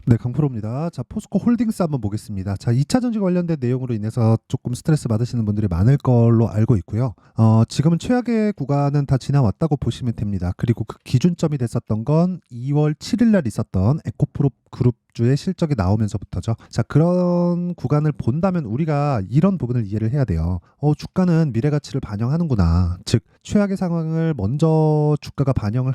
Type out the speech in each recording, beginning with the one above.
네, 강프로입니다. 자, 포스코 홀딩스 한번 보겠습니다. 자, 2차 전지 관련된 내용으로 인해서 조금 스트레스 받으시는 분들이 많을 걸로 알고 있고요. 지금은 최악의 구간은 다 지나왔다고 보시면 됩니다. 그리고 그 기준점이 됐었던 건 2월 7일 날 있었던 에코프로 그룹주의 실적이 나오면서부터죠. 자, 그런 구간을 본다면 우리가 이런 부분을 이해를 해야 돼요. 주가는 미래 가치를 반영하는구나. 즉, 최악의 상황을 먼저 주가가 반영을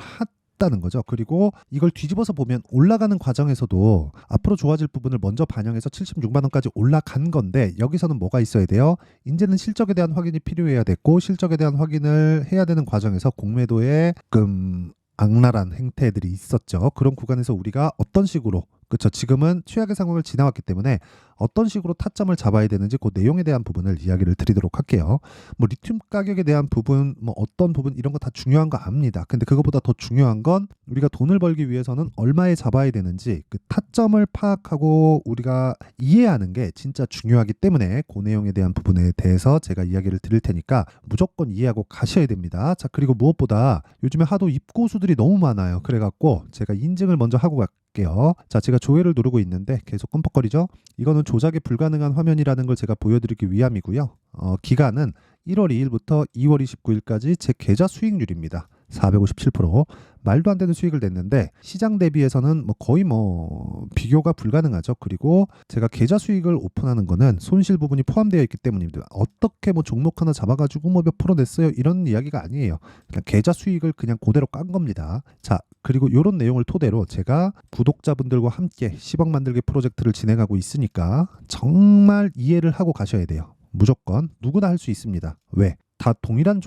다는 거죠. 그리고 이걸 뒤집어서 보면 올라가는 과정에서도 앞으로 좋아질 부분을 먼저 반영해서 76만 원까지 올라간 건데 여기서는 뭐가 있어야 돼요? 이제는 실적에 대한 확인이 필요해야 됐고 실적에 대한 확인을 해야 되는 과정에서 공매도에 악랄한 행태들이 있었죠. 그런 구간에서 우리가 어떤 식으로 그렇죠. 지금은 최악의 상황을 지나왔기 때문에 어떤 식으로 타점을 잡아야 되는지 그 내용에 대한 부분을 이야기를 드리도록 할게요. 뭐 리튬 가격에 대한 부분, 뭐 어떤 부분 이런 거 다 중요한 거 압니다. 근데 그것보다 더 중요한 건 우리가 돈을 벌기 위해서는 얼마에 잡아야 되는지 그 타점을 파악하고 우리가 이해하는 게 진짜 중요하기 때문에 그 내용에 대한 부분에 대해서 제가 이야기를 드릴 테니까 무조건 이해하고 가셔야 됩니다. 자, 그리고 무엇보다 요즘에 하도 입고수들이 너무 많아요. 그래갖고 제가 인증을 먼저 하고 갈게요. 자, 제가 조회를 누르고 있는데 계속 껌뻑거리죠? 이거는 조작이 불가능한 화면이라는 걸 제가 보여드리기 위함이고요. 기간은 1월 2일부터 2월 29일까지 제 계좌 수익률입니다. 457%. 말도 안 되는 수익을 냈는데 시장 대비해서는 거의 비교가 불가능하죠. 그리고 제가 계좌 수익을 오픈하는 거는 손실 부분이 포함되어 있기 때문입니다. 어떻게 종목 하나 잡아가지고 몇 프로 냈어요 이런 이야기가 아니에요. 그냥 계좌 수익을 그냥 그대로 깐 겁니다. 자, 그리고 이런 내용을 토대로 제가 구독자분들과 함께 10억 만들기 프로젝트를 진행하고 있으니까 정말 이해를 하고 가셔야 돼요. 무조건 누구나 할 수 있습니다. 왜? 다 동일한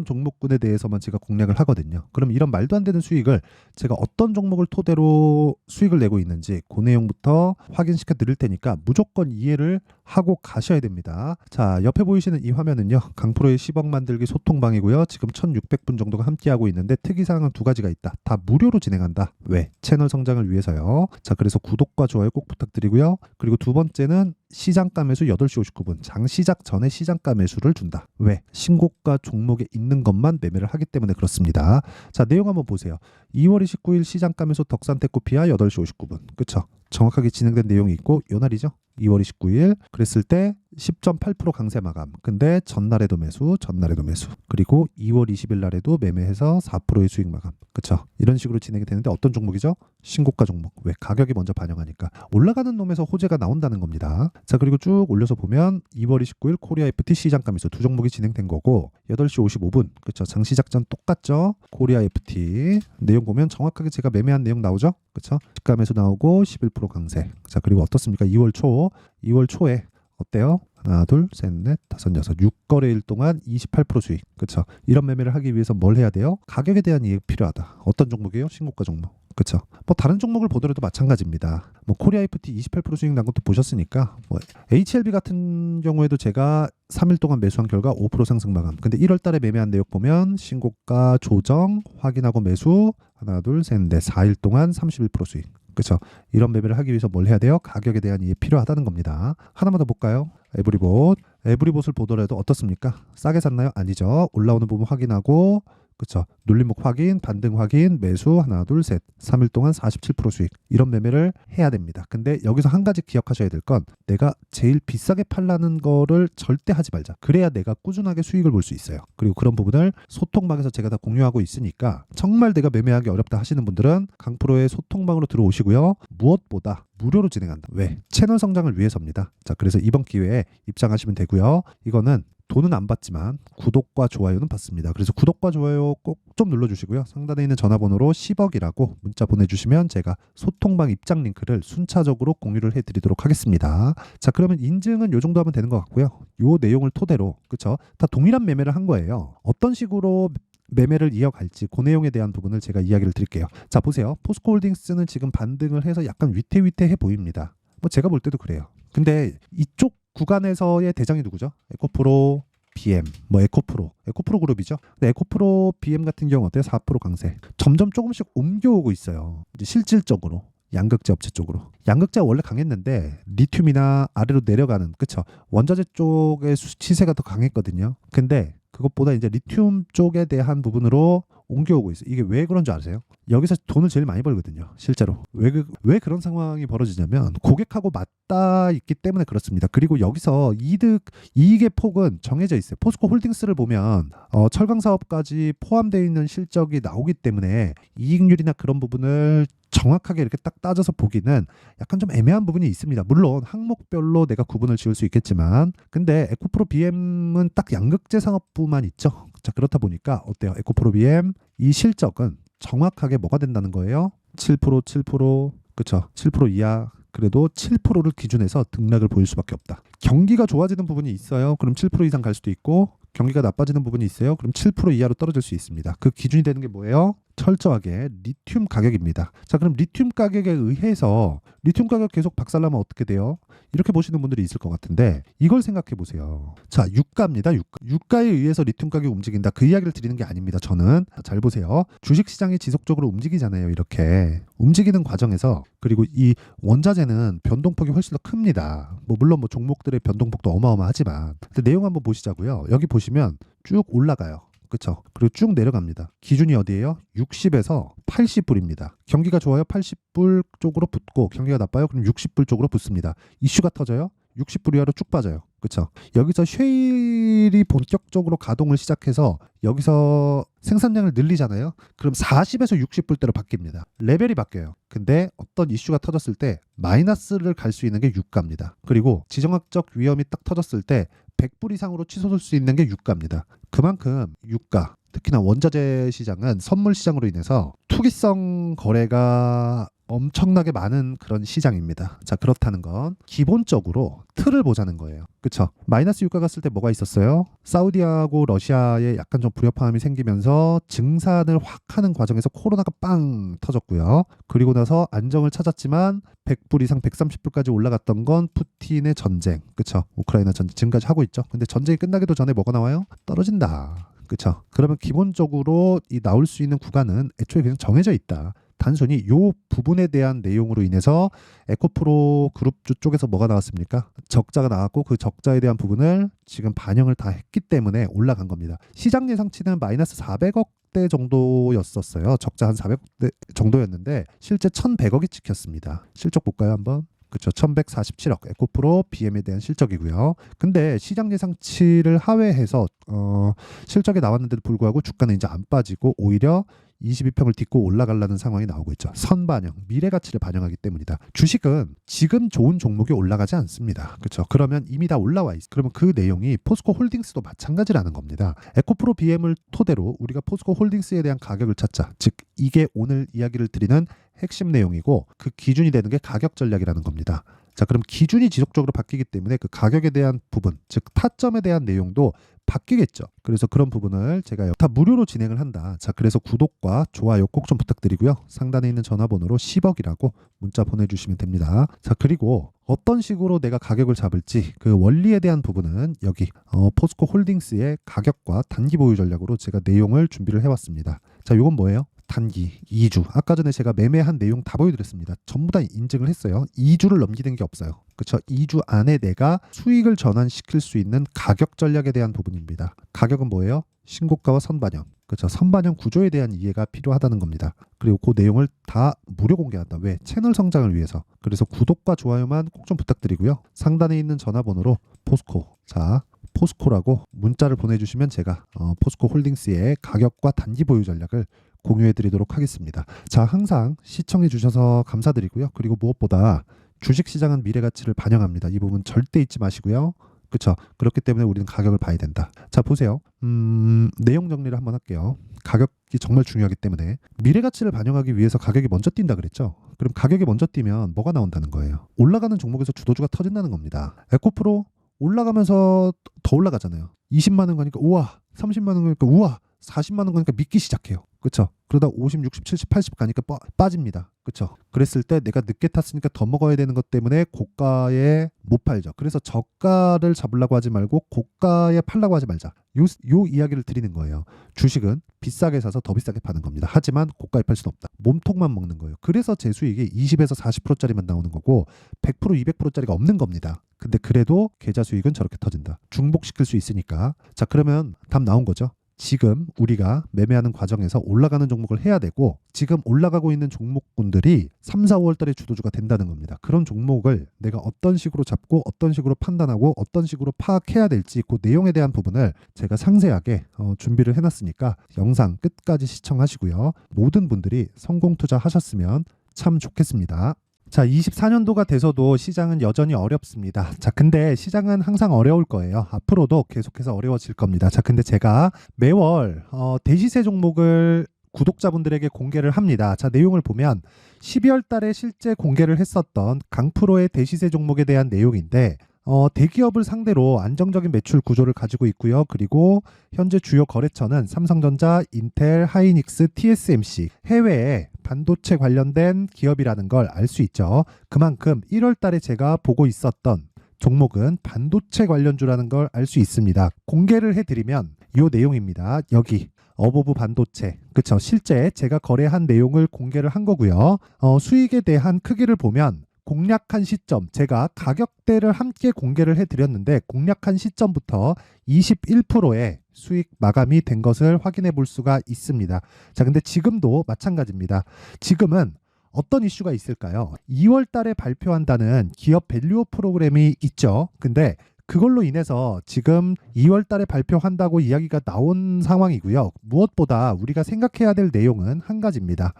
종목군에 대해서만 제가 공략을 하거든요. 그럼 이런 말도 안 되는 수익을 제가 어떤 종목을 토대로 수익을 내고 있는지 그 내용부터 확인시켜 드릴 테니까 무조건 이해를 하고 가셔야 됩니다. 자, 옆에 보이시는 이 화면은요. 강프로의 10억 만들기 소통방이고요. 지금 1600분 정도가 함께하고 있는데 특이사항은 두 가지가 있다. 다 무료로 진행한다. 왜? 채널 성장을 위해서요. 자, 그래서 구독과 좋아요 꼭 부탁드리고요. 그리고 두 번째는 시장가 매수 8시 59분 장 시작 전에 시장가 매수를 준다. 왜? 신고가 종목에 있는 것만 매매를 하기 때문에 그렇습니다. 자, 내용 한번 보세요. 2월 29일 시장가 매수 덕산테코피아 8시 59분 그쵸? 정확하게 진행된 내용이 있고 요 날이죠. 2월 29일 그랬을 때 10.8% 강세 마감. 근데 전날에도 매수. 그리고 2월 20일 날에도 매매해서 4%의 수익 마감. 그쵸? 이런 식으로 진행이 되는데 어떤 종목이죠? 신고가 종목. 왜? 가격이 먼저 반영하니까. 올라가는 놈에서 호재가 나온다는 겁니다. 자, 그리고 쭉 올려서 보면 2월 29일 코리아 FT 시장가 매수 두 종목이 진행된 거고 8시 55분. 그쵸? 장시작 전 똑같죠? 코리아 FT 내용 보면 정확하게 제가 매매한 내용 나오죠? 그쵸? 시가 매수 나오고 11% 강세. 자, 그리고 어떻습니까? 2월 초에 어때요? 하나, 둘, 셋, 넷, 다섯, 여섯, 6거래일 동안 28% 수익. 그쵸? 이런 매매를 하기 위해서 뭘 해야 돼요? 가격에 대한 이해가 필요하다. 어떤 종목이에요? 신고가 종목. 그쵸? 다른 종목을 보더라도 마찬가지입니다. 코리아 FT 28% 수익 난 것도 보셨으니까 HLB 같은 경우에도 제가 3일 동안 매수한 결과 5% 상승 마감. 근데 1월 달에 매매한 내역 보면 신고가 조정 확인하고 매수 하나, 둘, 셋, 넷 4일 동안 31% 수익. 그렇죠. 이런 매매를 하기 위해서 뭘 해야 돼요? 가격에 대한 이해 필요하다는 겁니다. 하나만 더 볼까요? 에브리봇을 보더라도 어떻습니까? 싸게 샀나요? 아니죠. 올라오는 부분 확인하고 그렇죠. 눌림목 확인, 반등 확인, 매수 하나, 둘, 셋. 3일 동안 47% 수익. 이런 매매를 해야 됩니다. 근데 여기서 한 가지 기억하셔야 될 건 내가 제일 비싸게 팔라는 거를 절대 하지 말자. 그래야 내가 꾸준하게 수익을 볼 수 있어요. 그리고 그런 부분을 소통방에서 제가 다 공유하고 있으니까 정말 내가 매매하기 어렵다 하시는 분들은 강프로의 소통방으로 들어오시고요. 무엇보다 무료로 진행한다. 왜? 채널 성장을 위해서입니다. 자, 그래서 이번 기회에 입장하시면 되고요. 이거는 돈은 안 받지만 구독과 좋아요는 받습니다. 그래서 구독과 좋아요 꼭 좀 눌러주시고요. 상단에 있는 전화번호로 10억이라고 문자 보내주시면 제가 소통방 입장 링크를 순차적으로 공유를 해드리도록 하겠습니다. 자, 그러면 인증은 요 정도 하면 되는 것 같고요. 요 내용을 토대로 그쵸? 다 동일한 매매를 한 거예요. 어떤 식으로 매매를 이어갈지 그 내용에 대한 부분을 제가 이야기를 드릴게요. 자, 보세요. 포스코홀딩스는 지금 반등을 해서 약간 위태위태해 보입니다. 제가 볼 때도 그래요. 근데 이쪽 구간에서의 대장이 누구죠? 에코프로, BM, 에코프로 그룹이죠. 근데 에코프로, BM 같은 경우 어때요? 4% 강세. 점점 조금씩 옮겨오고 있어요. 이제 실질적으로. 양극재 업체 쪽으로. 양극재가 원래 강했는데 리튬이나 아래로 내려가는 그쵸? 원자재 쪽의 시세가 더 강했거든요. 근데 그것보다 이제 리튬 쪽에 대한 부분으로 옮겨오고 있어요. 이게 왜 그런 줄 아세요? 여기서 돈을 제일 많이 벌거든요. 실제로. 왜 그런 상황이 벌어지냐면 고객하고 맞닿아 있기 때문에 그렇습니다. 그리고 여기서 이익의 폭은 정해져 있어요. 포스코 홀딩스를 보면 철강 사업까지 포함되어 있는 실적이 나오기 때문에 이익률이나 그런 부분을 정확하게 이렇게 딱 따져서 보기는 약간 좀 애매한 부분이 있습니다. 물론 항목별로 내가 구분을 지을 수 있겠지만 근데 에코프로 BM은 딱 양극재 상업부만 있죠. 자, 그렇다 보니까 어때요? 에코프로 BM 이 실적은 정확하게 뭐가 된다는 거예요? 7%, 그쵸? 7% 이하 그래도 7%를 기준해서 등락을 보일 수밖에 없다. 경기가 좋아지는 부분이 있어요. 그럼 7% 이상 갈 수도 있고 경기가 나빠지는 부분이 있어요. 그럼 7% 이하로 떨어질 수 있습니다. 그 기준이 되는 게 뭐예요? 철저하게 리튬 가격입니다. 자, 그럼 리튬 가격에 의해서 리튬 가격 계속 박살나면 어떻게 돼요? 이렇게 보시는 분들이 있을 것 같은데 이걸 생각해 보세요. 자, 유가입니다. 유가에 의해서 리튬 가격이 움직인다. 그 이야기를 드리는 게 아닙니다. 저는 잘 보세요. 주식시장이 지속적으로 움직이잖아요. 이렇게 움직이는 과정에서 그리고 이 원자재는 변동폭이 훨씬 더 큽니다. 물론 종목들의 변동폭도 어마어마하지만 근데 내용 한번 보시자고요. 여기 보시면 쭉 올라가요. 그렇죠. 그리고 쭉 내려갑니다. 기준이 어디예요? 60에서 80불입니다. 경기가 좋아요. 80불 쪽으로 붙고 경기가 나빠요. 그럼 60불 쪽으로 붙습니다. 이슈가 터져요. 60불 이하로 쭉 빠져요. 그렇죠. 여기서 쉐일이 본격적으로 가동을 시작해서 여기서 생산량을 늘리잖아요. 그럼 40에서 60불대로 바뀝니다. 레벨이 바뀌어요. 근데 어떤 이슈가 터졌을 때 마이너스를 갈 수 있는 게 유가입니다. 그리고 지정학적 위험이 딱 터졌을 때 100불 이상으로 치솟을 수 있는 게 유가입니다. 그만큼 유가, 특히나 원자재 시장은 선물 시장으로 인해서 투기성 거래가 엄청나게 많은 그런 시장입니다. 자, 그렇다는 건 기본적으로 틀을 보자는 거예요. 그쵸? 마이너스 유가 갔을 때 뭐가 있었어요? 사우디하고 러시아에 약간 좀 불협화음이 생기면서 증산을 확 하는 과정에서 코로나가 빵 터졌고요. 그리고 나서 안정을 찾았지만 100불 이상 130불까지 올라갔던 건 푸틴의 전쟁. 그쵸? 우크라이나 전쟁 지금까지 하고 있죠. 근데 전쟁이 끝나기도 전에 뭐가 나와요? 떨어진다. 그쵸? 그러면 기본적으로 이 나올 수 있는 구간은 애초에 그냥 정해져 있다. 단순히 요 부분에 대한 내용으로 인해서 에코프로 그룹 쪽에서 뭐가 나왔습니까? 적자가 나왔고 그 적자에 대한 부분을 지금 반영을 다 했기 때문에 올라간 겁니다. 시장 예상치는 마이너스 400억대 정도였었어요. 적자 한 400억대 정도였는데 실제 1100억이 찍혔습니다. 실적 볼까요 한번? 그렇죠. 1147억 에코프로 BM에 대한 실적이고요. 근데 시장 예상치를 하회해서 실적이 나왔는데도 불구하고 주가는 이제 안 빠지고 오히려 22평을 딛고 올라가려는 상황이 나오고 있죠. 선반영, 미래 가치를 반영하기 때문이다. 주식은 지금 좋은 종목이 올라가지 않습니다. 그렇죠. 그러면 이미 다 올라와 있어. 그러면 그 내용이 포스코 홀딩스도 마찬가지라는 겁니다. 에코프로 BM을 토대로 우리가 포스코 홀딩스에 대한 가격을 찾자. 즉 이게 오늘 이야기를 드리는 핵심 내용이고 그 기준이 되는 게 가격 전략이라는 겁니다. 자, 그럼 기준이 지속적으로 바뀌기 때문에 그 가격에 대한 부분, 즉 타점에 대한 내용도 바뀌겠죠. 그래서 그런 부분을 제가 다 무료로 진행을 한다. 자, 그래서 구독과 좋아요 꼭 좀 부탁드리고요. 상단에 있는 전화번호로 10억이라고 문자 보내주시면 됩니다. 자, 그리고 어떤 식으로 내가 가격을 잡을지 그 원리에 대한 부분은 여기 포스코 홀딩스의 가격과 단기 보유 전략으로 제가 내용을 준비를 해왔습니다. 자, 이건 뭐예요? 단기 2주. 아까 전에 제가 매매한 내용 다 보여드렸습니다. 전부 다 인증을 했어요. 2주를 넘기는 게 없어요. 그렇죠? 2주 안에 내가 수익을 전환시킬 수 있는 가격 전략에 대한 부분입니다. 가격은 뭐예요? 신고가와 선반영. 그렇죠? 선반영 구조에 대한 이해가 필요하다는 겁니다. 그리고 그 내용을 다 무료 공개한다. 왜? 채널 성장을 위해서. 그래서 구독과 좋아요만 꼭 좀 부탁드리고요. 상단에 있는 전화번호로 포스코. 자, 포스코라고 문자를 보내주시면 제가 포스코 홀딩스의 가격과 단기 보유 전략을 공유해드리도록 하겠습니다. 자, 항상 시청해주셔서 감사드리고요. 그리고 무엇보다 주식시장은 미래가치를 반영합니다. 이 부분 절대 잊지 마시고요. 그렇죠? 그렇기 때문에 우리는 가격을 봐야 된다. 자, 보세요. 내용 정리를 한번 할게요. 가격이 정말 중요하기 때문에 미래가치를 반영하기 위해서 가격이 먼저 뛴다 그랬죠? 그럼 가격이 먼저 뛰면 뭐가 나온다는 거예요? 올라가는 종목에서 주도주가 터진다는 겁니다. 에코프로 올라가면서 더 올라가잖아요. 20만 원 가니까 우와, 30만 원 가니까 우와, 40만 원 거니까 믿기 시작해요. 그쵸? 그러다 50, 60, 70, 80 가니까 빠집니다. 그쵸? 그랬을 때 내가 늦게 탔으니까 더 먹어야 되는 것 때문에 고가에 못 팔죠. 그래서 저가를 잡으려고 하지 말고 고가에 팔라고 하지 말자. 요 이야기를 드리는 거예요. 주식은 비싸게 사서 더 비싸게 파는 겁니다. 하지만 고가에 팔 수는 없다. 몸통만 먹는 거예요. 그래서 제 수익이 20에서 40%짜리만 나오는 거고 100%, 200%짜리가 없는 겁니다. 근데 그래도 계좌 수익은 저렇게 터진다. 중복시킬 수 있으니까. 자, 그러면 답 나온 거죠. 지금 우리가 매매하는 과정에서 올라가는 종목을 해야 되고 지금 올라가고 있는 종목군들이 3, 4, 5월 달에 주도주가 된다는 겁니다. 그런 종목을 내가 어떤 식으로 잡고 어떤 식으로 판단하고 어떤 식으로 파악해야 될지 그 내용에 대한 부분을 제가 상세하게 준비를 해놨으니까 영상 끝까지 시청하시고요. 모든 분들이 성공 투자하셨으면 참 좋겠습니다. 자, 24년도가 돼서도 시장은 여전히 어렵습니다. 자, 근데 시장은 항상 어려울 거예요. 앞으로도 계속해서 어려워질 겁니다. 자, 근데 제가 매월 대시세 종목을 구독자분들에게 공개를 합니다. 자, 내용을 보면 12월 달에 실제 공개를 했었던 강프로의 대시세 종목에 대한 내용인데 대기업을 상대로 안정적인 매출 구조를 가지고 있고요. 그리고 현재 주요 거래처는 삼성전자, 인텔, 하이닉스, TSMC, 해외에 반도체 관련된 기업이라는 걸 알 수 있죠. 그만큼 1월 달에 제가 보고 있었던 종목은 반도체 관련주라는 걸 알 수 있습니다. 공개를 해드리면 이 내용입니다. 여기 어보브 반도체, 그쵸? 실제 제가 거래한 내용을 공개를 한 거고요. 수익에 대한 크기를 보면 공략한 시점, 제가 가격대를 함께 공개를 해드렸는데 공략한 시점부터 21%의 수익 마감이 된 것을 확인해 볼 수가 있습니다. 자, 근데 지금도 마찬가지입니다. 지금은 어떤 이슈가 있을까요? 2월 달에 발표한다는 기업 밸류업 프로그램이 있죠. 근데 그걸로 인해서 지금 2월 달에 발표한다고 이야기가 나온 상황이고요. 무엇보다 우리가 생각해야 될 내용은 한 가지입니다.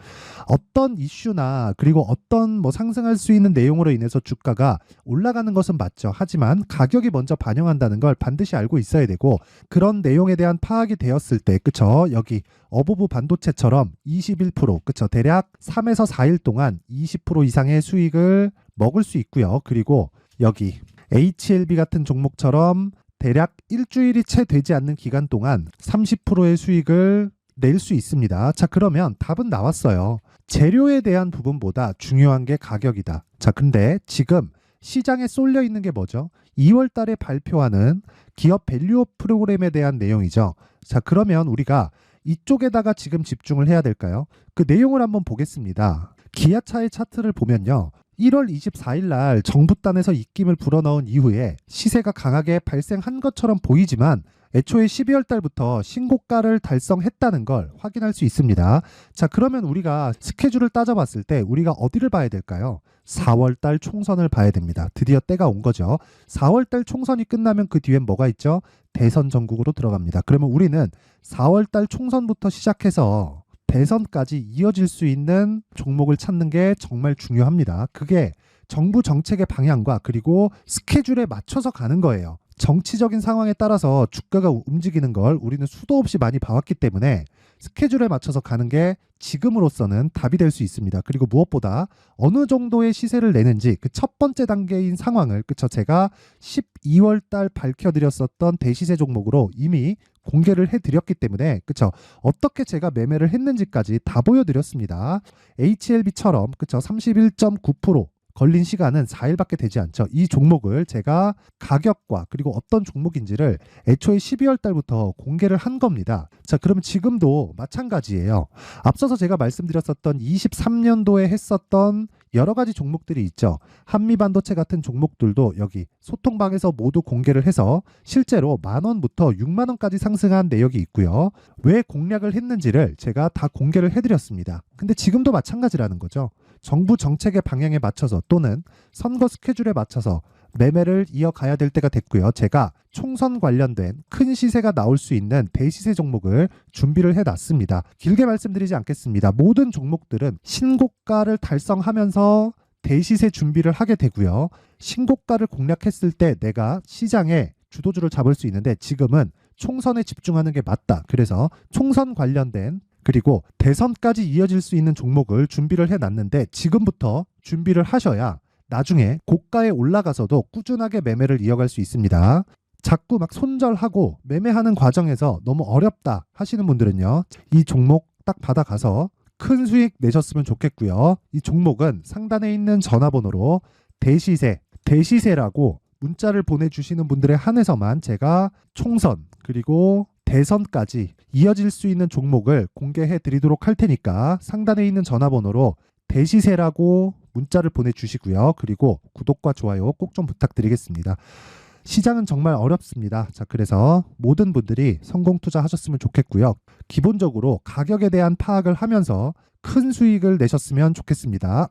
어떤 이슈나 그리고 어떤 상승할 수 있는 내용으로 인해서 주가가 올라가는 것은 맞죠. 하지만 가격이 먼저 반영한다는 걸 반드시 알고 있어야 되고 그런 내용에 대한 파악이 되었을 때, 그쵸? 여기 어보브 반도체처럼 21%, 그쵸? 대략 3에서 4일 동안 20% 이상의 수익을 먹을 수 있고요. 그리고 여기 HLB 같은 종목처럼 대략 일주일이 채 되지 않는 기간 동안 30%의 수익을 낼 수 있습니다. 자, 그러면 답은 나왔어요. 재료에 대한 부분보다 중요한 게 가격이다. 자, 근데 지금 시장에 쏠려 있는 게 뭐죠? 2월 달에 발표하는 기업 밸류업 프로그램에 대한 내용이죠. 자, 그러면 우리가 이쪽에다가 지금 집중을 해야 될까요? 그 내용을 한번 보겠습니다. 기아차의 차트를 보면요. 1월 24일 날 정부단에서 입김을 불어넣은 이후에 시세가 강하게 발생한 것처럼 보이지만 애초에 12월 달부터 신고가를 달성했다는 걸 확인할 수 있습니다. 자, 그러면 우리가 스케줄을 따져봤을 때 우리가 어디를 봐야 될까요? 4월 달 총선을 봐야 됩니다. 드디어 때가 온 거죠. 4월 달 총선이 끝나면 그 뒤엔 뭐가 있죠? 대선 전국으로 들어갑니다. 그러면 우리는 4월 달 총선부터 시작해서 대선까지 이어질 수 있는 종목을 찾는 게 정말 중요합니다. 그게 정부 정책의 방향과 그리고 스케줄에 맞춰서 가는 거예요. 정치적인 상황에 따라서 주가가 움직이는 걸 우리는 수도 없이 많이 봐왔기 때문에 스케줄에 맞춰서 가는 게 지금으로서는 답이 될 수 있습니다. 그리고 무엇보다 어느 정도의 시세를 내는지 그 첫 번째 단계인 상황을, 그쵸? 제가 12월 달 밝혀드렸었던 대시세 종목으로 이미 공개를 해드렸기 때문에, 그쵸? 어떻게 제가 매매를 했는지까지 다 보여드렸습니다. HLB처럼, 그쵸? 31.9% 걸린 시간은 4일밖에 되지 않죠. 이 종목을 제가 가격과 그리고 어떤 종목인지를 애초에 12월 달부터 공개를 한 겁니다. 자, 그러면 지금도 마찬가지예요. 앞서서 제가 말씀드렸었던 23년도에 했었던 여러 가지 종목들이 있죠. 한미반도체 같은 종목들도 여기 소통방에서 모두 공개를 해서 실제로 10,000원부터 60,000원까지 상승한 내역이 있고요. 왜 공략을 했는지를 제가 다 공개를 해드렸습니다. 근데 지금도 마찬가지라는 거죠. 정부 정책의 방향에 맞춰서 또는 선거 스케줄에 맞춰서 매매를 이어가야 될 때가 됐고요. 제가 총선 관련된 큰 시세가 나올 수 있는 대시세 종목을 준비를 해놨습니다. 길게 말씀드리지 않겠습니다. 모든 종목들은 신고가를 달성하면서 대시세 준비를 하게 되고요. 신고가를 공략했을 때 내가 시장에 주도주를 잡을 수 있는데 지금은 총선에 집중하는 게 맞다. 그래서 총선 관련된 그리고 대선까지 이어질 수 있는 종목을 준비를 해놨는데 지금부터 준비를 하셔야 나중에 고가에 올라가서도 꾸준하게 매매를 이어갈 수 있습니다. 자꾸 막 손절하고 매매하는 과정에서 너무 어렵다 하시는 분들은요, 이 종목 딱 받아가서 큰 수익 내셨으면 좋겠고요. 이 종목은 상단에 있는 전화번호로 대시세라고 문자를 보내주시는 분들에 한해서만 제가 총선 그리고 대선까지 이어질 수 있는 종목을 공개해 드리도록 할 테니까 상단에 있는 전화번호로 대시세라고 문자를 보내주시고요. 그리고 구독과 좋아요 꼭 좀 부탁드리겠습니다. 시장은 정말 어렵습니다. 자, 그래서 모든 분들이 성공 투자하셨으면 좋겠고요. 기본적으로 가격에 대한 파악을 하면서 큰 수익을 내셨으면 좋겠습니다.